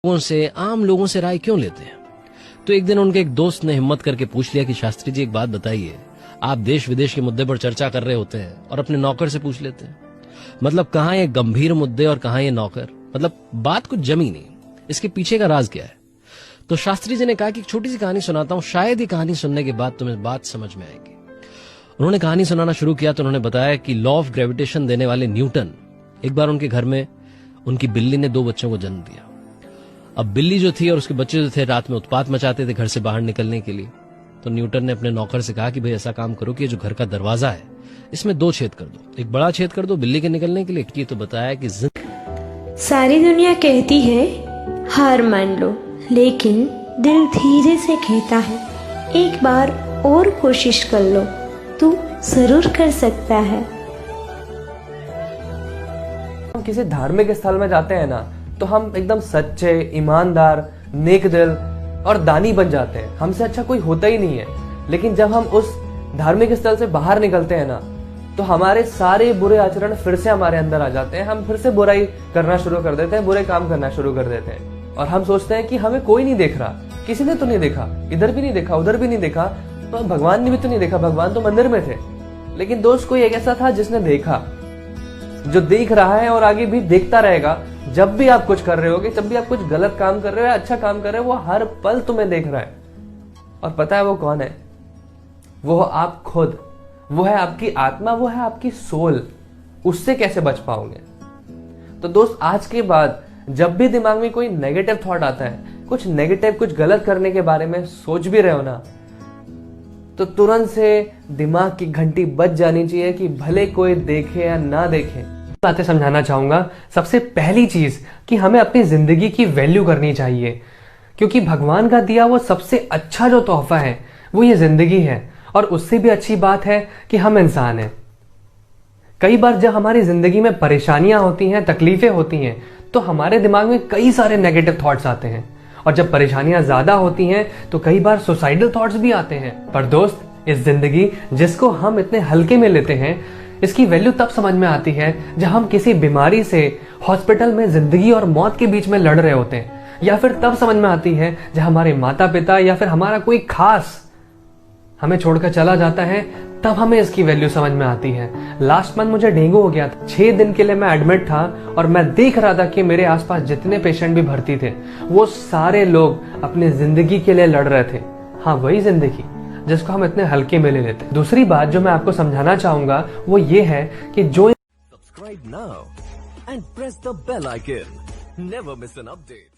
लोगों से, आम लोगों से राय क्यों लेते हैं। तो एक दिन उनके एक दोस्त ने हिम्मत करके पूछ लिया कि शास्त्री जी एक बात बताइए, आप देश विदेश के मुद्दे पर चर्चा कर रहे होते हैं और अपने नौकर से पूछ लेते हैं, मतलब कहां ये गंभीर मुद्दे और कहां ये नौकर, मतलब बात कुछ जमी नहीं, इसके पीछे का राज क्या है। तो शास्त्री जी ने कहा कि एक छोटी सी कहानी सुनाता हूं, शायद ये कहानी सुनने के बाद तुम्हें बात समझ में आएगी। उन्होंने कहानी सुनाना शुरू किया तो उन्होंने बताया कि लॉ ऑफ ग्रेविटेशन देने वाले न्यूटन, एक बार उनके घर में उनकी बिल्ली ने 2 बच्चों को जन्म दिया। अब बिल्ली जो थी और उसके बच्चे जो थे रात में उत्पात मचाते थे घर से बाहर निकलने के लिए। तो न्यूटन ने अपने नौकर से कहा कि भाई ऐसा काम करो कि जो घर का दरवाजा है इसमें 2 छेद कर दो, एक बड़ा छेद कर दो बिल्ली के निकलने के लिए। तो बताया कि सारी दुनिया कहती है हार मान लो, लेकिन दिल धीरे से कहता है एक बार और कोशिश कर लो, तू जरूर कर सकता है। हम किसी धार्मिक स्थल में जाते हैं ना, तो हम एकदम सच्चे, ईमानदार, नेक दिल और दानी बन जाते हैं, हमसे अच्छा कोई होता ही नहीं है। लेकिन जब हम उस धार्मिक स्थल से बाहर निकलते हैं ना, तो हमारे सारे बुरे आचरण फिर से हमारे अंदर आ जाते हैं, हम फिर से बुराई करना शुरू कर देते हैं, बुरे काम करना शुरू कर देते हैं। और हम सोचते हैं कि हमें कोई नहीं देख रहा, किसी ने तो नहीं देखा, इधर भी नहीं देखा, उधर भी नहीं देखा, तो भगवान ने भी तो नहीं देखा, भगवान तो मंदिर में थे। लेकिन दोस्त कोई एक ऐसा था जिसने देखा, जो देख रहा है और आगे भी देखता रहेगा। जब भी आप कुछ कर रहे होगे, जब भी आप कुछ गलत काम कर रहे हो या अच्छा काम कर रहे हो, वो हर पल तुम्हें देख रहा है। और पता है वो कौन है? वो आप खुद, वो है आपकी आत्मा, वो है आपकी सोल। उससे कैसे बच पाओगे? तो दोस्त आज के बाद जब भी दिमाग में कोई नेगेटिव थॉट आता है, कुछ नेगेटिव, कुछ गलत करने के बारे में सोच भी रहे हो ना, तो तुरंत से दिमाग की घंटी बज जानी चाहिए कि भले कोई देखे या ना देखे। बातें समझाना चाहूंगा। सबसे पहली चीज कि हमें अपनी जिंदगी की वैल्यू करनी चाहिए, क्योंकि भगवान का दिया वो सबसे अच्छा जो तोहफा है वो ये जिंदगी है। और उससे भी अच्छी बात है कि हम इंसान हैं। कई बार जब हमारी जिंदगी में परेशानियां होती हैं, तकलीफें होती हैं, तो हमारे दिमाग में कई सारे नेगेटिव थॉट्स आते हैं। और जब परेशानियां ज्यादा होती हैं तो कई बार सुसाइडल थॉट्स भी आते हैं। पर दोस्त, इस जिंदगी जिसको हम इतने हल्के में लेते हैं, इसकी वैल्यू तब समझ में आती है जब हम किसी बीमारी से हॉस्पिटल में जिंदगी और मौत के बीच में लड़ रहे होते हैं, या फिर तब समझ में आती है जब हमारे माता पिता या फिर हमारा कोई खास हमें छोड़कर चला जाता है, तब हमें इसकी वैल्यू समझ में आती है। लास्ट मंथ मुझे डेंगू हो गया था, 6 दिन के लिए मैं एडमिट था और मैं देख रहा था कि मेरे आसपास जितने पेशेंट भी भर्ती थे, वो सारे लोग अपनी जिंदगी के लिए लड़ रहे थे। हाँ, वही जिंदगी जिसको हम इतने हल्के में ले लेते हैं। दूसरी बात जो मैं आपको समझाना चाहूंगा वो ये है कि जो subscribe now and press the bell icon, never miss an update.